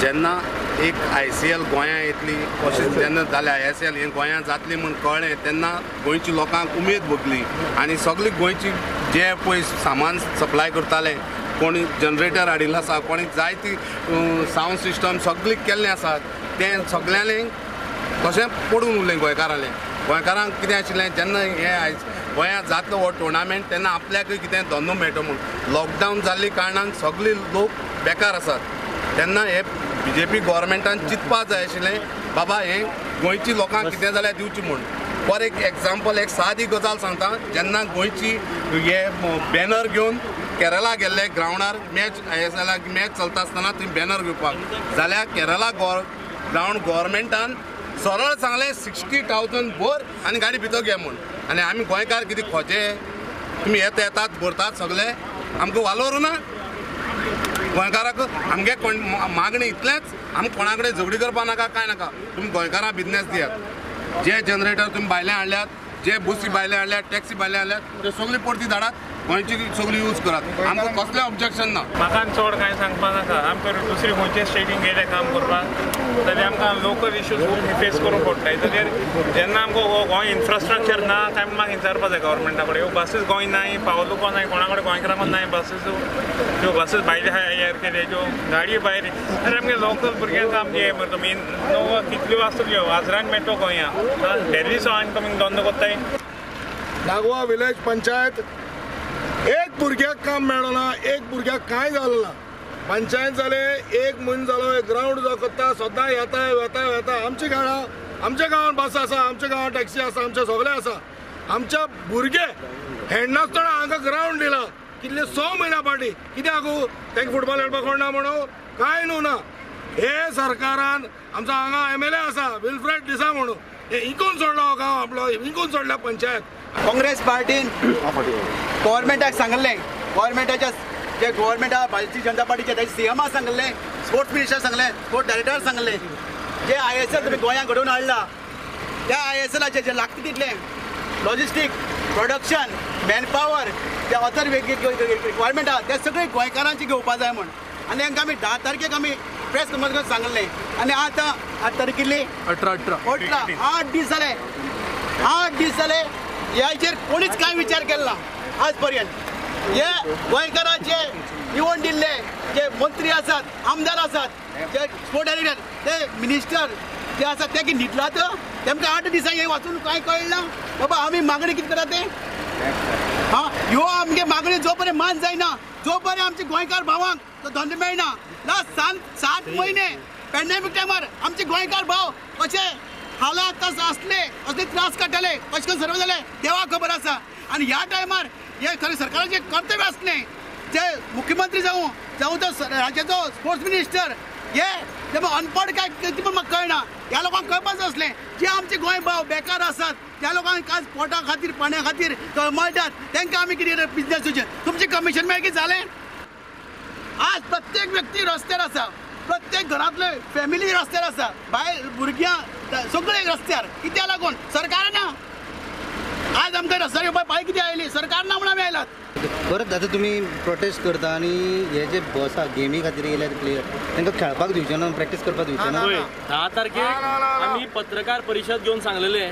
जेन्ना एक ISL गोंयां येतली अशें जेन्ना जालें ISL हें गोंयां जातली म्हूण कळ्ळें तेन्ना गोंयच्या लोकांक उमेद भोगली आनी सगळी गोंयची जे पळय सामान सप्लाय करताले कोणी जनरेटर हाडिल्लो आसा कोणी जायती सावंड सिस्टम सगळी केल्लें आसा तें सगळ्यांनी तशें पडून उरलें गोंयकारांक कितें आशिल्लें जेन्ना हें गोंयांत जातलो हो टुर्नामेंट तेन्ना आपल्याकय कितें धंदो मेळटो म्हूण लॉकडावन जाल्ले कारणान सगळे लोक बेकार आसात तेन्ना हे BJP गव्हर्मेंटान चिंतपाक जाय आशिल्लें बाबा हें गोंयची लोकांक कितें जाल्यार दिवचें म्हूण फॉर एक एग्जाम्पल एक सादी गजाल सांगता जेन्ना गोंयची हे बॅनर घेवन केरला गेल्ले ग्रावंडार मॅच ISLाक मॅच चलता आसतना थंय बॅनर घेवपाक जाल्यार केरला ग्रावंड गव्हर्मेंटान सरळ सांगलें 60,000 भर आनी गाडी भितर घे म्हूण आनी आमी गोंयकार कितें खोजे तुमी येतात भरतात सगळे आमकां वालोर ना गोंयकाराक आमगे मागणी इतलेंच आमी कोणा कडेन झगडी करपा नाका कांय नाका तुमी गोंयकारांक बिजनेस दियात जे जनरेटर तुमी भायले हाडल्यात जे बसी भायले हाडल्यात टॅक्सी भायले हाडल्यात ते सगळी परती धाडात गोंयची सगळी यूज करात आमकां कसलें ऑब्जेक्शन ना म्हाका चड कांय सांगपा नाका आमकां दुसरी खंयचे स्टेटीन गेले काम करपाक जाल्यार आमकां लोकल इश्यूज खूब फेस करूंक पडटा ताचेर जेन्ना आमकां गोंय इन्फ्रास्ट्रक्चर ना काय म्हाका विचारपा जाय गव्हर्मेंटा कडेन ह्यो बसीस गोंय नाय पावलुको नाय कोणा कडेन गोंयकारांक नाय बसीस ज्यो बसीस भायले हायर केले ज्यो गाडयो भायर जाल्यार आमगे लोकल भुरग्यांक काम जे मरे मेन कितल्यो आसतल्यो आजरान मेळटो गोंयां डेली सो आनी कमींग धंदो कोत्ताय नागवा विलेज पंचायत एक भुरग्याक काम मेळ्ळो ना एक भुरग्याक कांय जालें ना पंचायत जाले एक म्हयनो जालो ग्रावंड जो करता सदां येता आमच्या गांवांत बस आसा आमच्या गांवांत टॅक्सी आसा आमचे सगळे आसा आमच्या भुरगे हेडनासतना हांगा ग्रावंड दिला कितले 100 म्हयन्या फाटीं कित्याक तांकां फुटबॉल खेळपाक कोणना म्हणून कांय न्हू ना हे सरकारान आमचो हांगा MLA आसा विल्फ्रेड डिसा म्हणून हे इकून सोडलो हो गांव आपलो इकून सोडल्या पंचायत काँग्रेस पार्टीन गव्हर्मेंटाक सांगलें गव्हर्मेंटाच्या जे गव्हर्मेंट आहा भारतीय जनता पार्टीचे ताचे CMा सांगलें स्पोर्ट्स मिनिस्टर सांगलें स्पोर्ट्स डायरेक्टर सांगलें जे ISL तुमी गोंयांत घडोवन हाडला त्या ISLाचे जे लागता तितलें लॉजिस्टीक प्रोडक्शन मॅनपावर जे अदर रिक्वायरमेंट आहा ते सगळे गोंयकारांचे घेवपा जाय म्हण आनी तांकां आमी 10 तारखेक आमी प्रेस कॉन्फरन्स सांगलें आनी आतां 8 तारखेली 18 8 दीस जाले ह्याचेर कोणीच कांय विचार केला आज पर्यंत हे गोंयकारांचे निवड दिल्ले जे मंत्री आसात आमदार आसात जे स्पोर्ट डायरेक्टर ते मिनिस्टर जे आसात ते न्हिदलात तेमकां 8 दिसां हे वाचून कांय कळना बाबा आमी मागणी कितें करा ते ह्यो आमगे मागणी जो पर्यंत मान जायना जो पर्यंत आमचे गोंयकार भावांक तो धंदो मेळना लास्ट 7 म्हयने पॅन्डेमीक टायमार आमचे गोंयकार भाव कशे हालात असले असले त्रास काडटाले कशें करून सर्व जाले देवाक खबर आसा आनी ह्या टायमार हे खरें सरकाराचें कर्तव्य आसलें जे मुख्यमंत्री जावं तो राज्याचो स्पोर्ट्स मिनिस्टर हे अनपड काय ती पण म्हाका कळना ह्या लोकांक कळपाक जाय आसलें जे आमचे गोंय भाव बेकार आसात त्या लोकांक आज पोटा खातीर पाण्या खातीर तळमळटात तांकां आमी कितें बिजनेस दिवचें तुमचें कमिशन मेळ कितें जालें आज प्रत्येक व्यक्ती रस्त्यार आसा प्रत्येक घरांतले फॅमिली रस्त्यार आसा भायर भुरग्यां सगळे रस्त्यार कित्याक लागून सरकार ना आज आमकां रस्त्यार येवपाक पाळी कितें आयली सरकार ना म्हणून आमी आयलात परत आतां तुमी प्रोटेस्ट करता आनी हे जे बस आहा गेमी खातीर येयल्यात प्लेयर तांकां खेळपाक दिवचे ना प्रॅक्टीस करपाक दिवचे ना 10 तारखेक आमी पत्रकार परिशद घेवन सांगलेले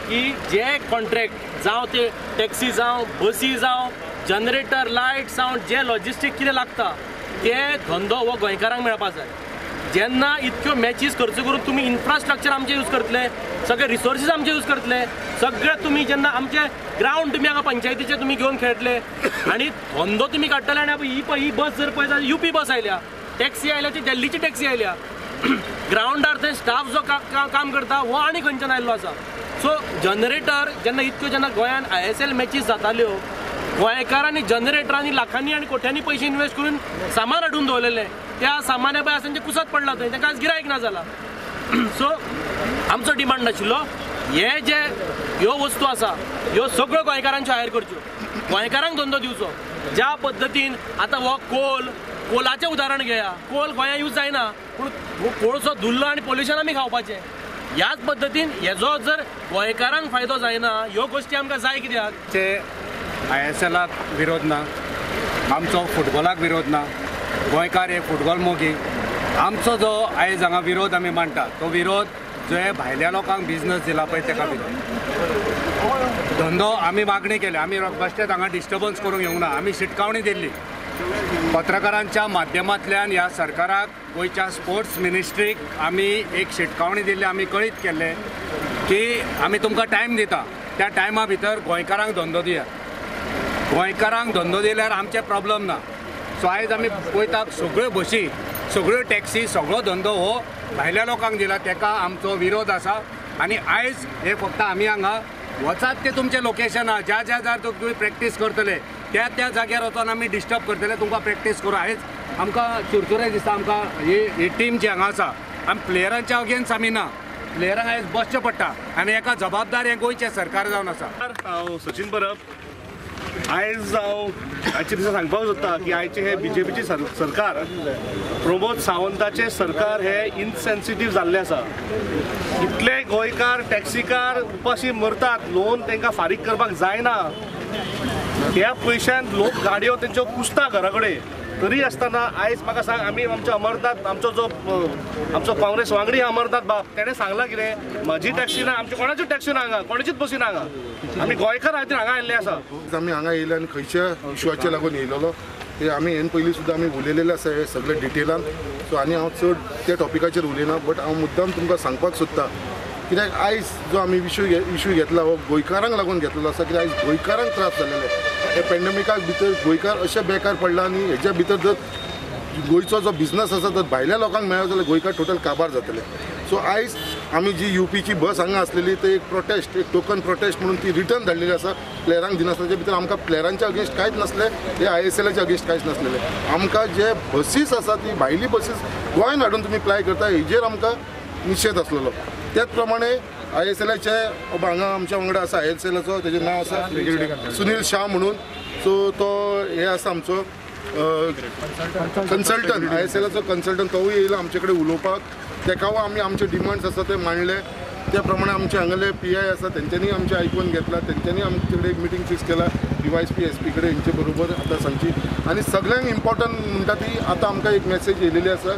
की जे कॉन्ट्रॅक्ट जावं ते टॅक्सी जावं बसी जावं जनरेटर लायट सावंड जे लॉजिस्टीक कितें लागता ते धंदो हो गोंयकारांक मेळपाक जाय जेन्ना इतक्यो मॅचीस खर्च करून तुमी इन्फ्रास्ट्रक्चर आमचे यूज करतले सगळे रिसोर्सीस आमचे यूज करतले सगळे तुमी जेन्ना आमचे ग्रावंड तुमी हांगा पंचायतीचे तुमी घेवन खेळटले आनी धंदो तुमी काडटले आनी ही बस जर पळय जाल्यार UP बस आयल्या टॅक्सी आयल्या ती दिल्लीची टॅक्सी आयल्या ग्रावंडार थंय स्टाफ जो काम करता हो आनी खंयच्यान आयल्लो आसा सो जनरेटर जेन्ना इतक्यो जेन्ना गोंयांत ISL मॅचीस जाताल्यो गोंयकारांनी जनरेटरांनी लाखांनी आनी कोट्यांनी पयशे इन्वेस्ट करून सामान हाडून दवरलेले त्या सामान्या बाय आसा कुसत पडला थंय तांकां आज गिरायक ना जाला सो आमचो डिमांड नाशिल्लो हे जे ह्यो वस्तू आसा ह्यो सगळ्यो गोंयकारांच्यो हायर करच्यो गोंयकारांक धंदो दिवचो ज्या पद्दतीन आतां हो कोलाचें उदाहरण घेया कोल गोंयांत यूज जायना पूण कोळसो धुल्लो आनी पोल्युशन आमी खावपाचें ह्याच पद्दतीन हेजो जर गोंयकारांक फायदो जायना ह्यो गोश्टी आमकां जाय कित्याक ISLाक विरोध ना आमचो फुटबॉलाक विरोध ना गोंयकार हे फुटबॉल मोगी आमचो जो आयज हांगा विरोध आमी मांडटा तो विरोध जो हे भायल्या लोकांक बिझनस दिला पळय तेका विरोध धंदो आमी मागणी केली आमी बेश्टेच हांगा डिस्टर्बन्स करूंक येवंक ना आमी शिटकावणी दिल्ली पत्रकारांच्या माध्यमांतल्यान ह्या सरकाराक गोंयच्या स्पोर्ट्स मिनिस्ट्रीक आमी एक शिटकावणी दिल्ली आमी कळीत केल्ले की आमी तुमकां टायम दिता त्या टायमा भितर गोंयकारांक धंदो दियात गोंयकारांक धंदो दिल्यार आमचे प्रॉब्लम ना सो आयज आमी पळयतात सगळ्यो बसी सगळ्यो टॅक्सी सगळो धंदो हो भायल्या लोकांक दिला तेका आमचो विरोध आसा आनी आयज हे फक्त आमी हांगा वचात ते तुमचे लोकेशन आहा ज्या ज्या जाग्यार तुम्ही प्रॅक्टीस करतले त्या त्या जाग्यार वचून आमी डिस्टर्ब करतले तुमकां प्रॅक्टीस करूं आयज आमकां चुरचुरे दिसता आमकां ही टीम जी हांगा आसा आमी प्लेयरांच्या अगेन्स्ट आमी ना प्लेयरांक आयज बसचें पडटा आनी एका जबाबदार हे गोंयचें सरकार जावन आसा हांव सचिन परब आयज हांव आयच्या दिसा सांगपाक सोदता की आयचे हे बीजेपीचे सरकार प्रमोद सावंताचे सरकार हे इनसेन्सिटीव जाल्ले आसा इतले गोंयकार टॅक्सीकार उपाशी मरतात लोन तांकां फारीक करपाक जायना त्या पयशान लोक गाडयो तेंच्यो कुसता घरा कडेन तरी आसतना आयज म्हाका सांग आमी आमच्या अमरनाथ आमचो काँग्रेस वांगडी अमरनाथ बाब तेणें सांगलां कितें म्हजी टॅक्सी ना आमच्या कोणाच्यो टॅक्सी ना हांगा कोणाचीच बसी ना हांगा आमी गोंयकार खातीर हांगा आयिल्ले आसा आमी हांगा येयले आनी खंयच्या इश्यूआचेर लागून येयलेलो ते आमी हे पयलीं सुद्दां आमी उलयलेले आसा हे सगळे डिटेलान सो आनी हांव चड त्या टॉपिकाचेर उलयना बट हांव मुद्दाम तुमकां सांगपाक सोदता कित्याक आयज जो आमी इश्यू घेतला हो गोंयकारांक लागून घेतलेलो आसा कित्याक आयज गोंयकारांक त्रास जालेले हे पॅन्डेमिकाक भितर गोंयकार अशे बेकार पडला आनी हेच्या भितर जर गोंयचो जो बिझनस आसा तर भायल्या लोकांक मेळ्ळो जाल्यार गोंयकार टोटल काबार जातले सो आयज आमी जी यूपीची बस हांगा आसलेली ते एक प्रोटेस्ट एक टोकन प्रोटेस्ट म्हणून ती रिटर्न धाडलेली आसा प्लेयरांक दिनासतना जे भितर आमकां प्लेयरांच्या अगेन्स्ट कांयच नासले हे ISLच्या अगेन्स्ट कांयच नासलेले आमकां जे बसीस आसा ती भायली बसीस गोंयान हाडून तुमी प्लाय करता हेजेर आमकां निशेध आसलेलो त्याच प्रमाणे ISLचे हांगा आमच्या वांगडा आसा ISLचो तेजें नांव आसा सुनील शाह म्हणून सो तो हे आसा आमचो कन्सल्टंट ISLचो कन्सल्टंट तोवूय येयला आमचे कडेन उलोवपाक तेका आमी आमचे डिमांड्स आसा ते मांडले त्या प्रमाणे आमचे हांगले PI आसा तेंच्यांनी आमचे आयकून घेतला तेंच्यांनी आमचे कडेन एक मिटींग फिक्स केला DYSP SP कडेन हेंचे बरोबर आतां सांगची आनी सगळ्यांक इम्पॉर्टंट म्हणटा ती आतां आमकां एक मॅसेज येयलेली आसा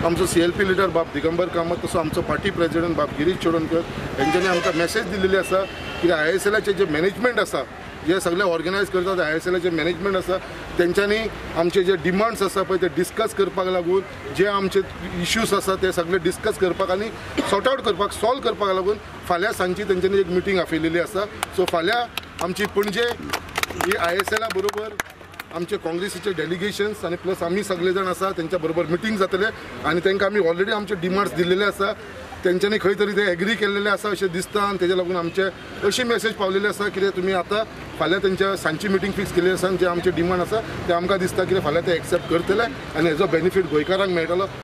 आमचो CLP लिडर बाब दिगंबर कामत तसो आमचो पार्टी प्रेसिडेंट बाब गिरीश चोडणकर हेंच्यांनी आमकां मॅसेज दिलेली आसा की ISLचे जे मॅनेजमेंट आसा जे सगळे ऑर्गनायज करतात ISLचे मॅनेजमेंट आसा तेंच्यांनी आमचे जे डिमांड्स आसा पळय ते डिस्कस करपाक लागून जे आमचे इश्यूज आसा ते सगळे डिस्कस करपाक आनी सॉर्ट आउट करपाक सॉल्व करपाक लागून फाल्यां सांजची तेंच्यांनी एक मिटींग आपयलेली आसा सो फाल्यां आमची पणजे ही ISLा बरोबर आमचे काँग्रेसीचे डेलिगेशन्स आनी प्लस आमी सगळे जाण आसा तेंच्या बरोबर मिटींग जातले आनी तांकां आमी ऑलरेडी आमचे डिमांड्स दिल्लेले आसा तेंच्यांनी खंय तरी ते एग्री केल्लेले आसा अशें दिसता आनी तेजे लागून आमचे अशी मेसेज पावलेली आसा कितें तुमी आतां फाल्यां तेंच्या सांजची मिटींग फिक्स केल्ली आसा जे आमचे डिमांड आसा ते आमकां दिसता कितें फाल्यां ते एक्सेप्ट करतले आनी हेजो बेनिफीट गोंयकारांक मेळटलो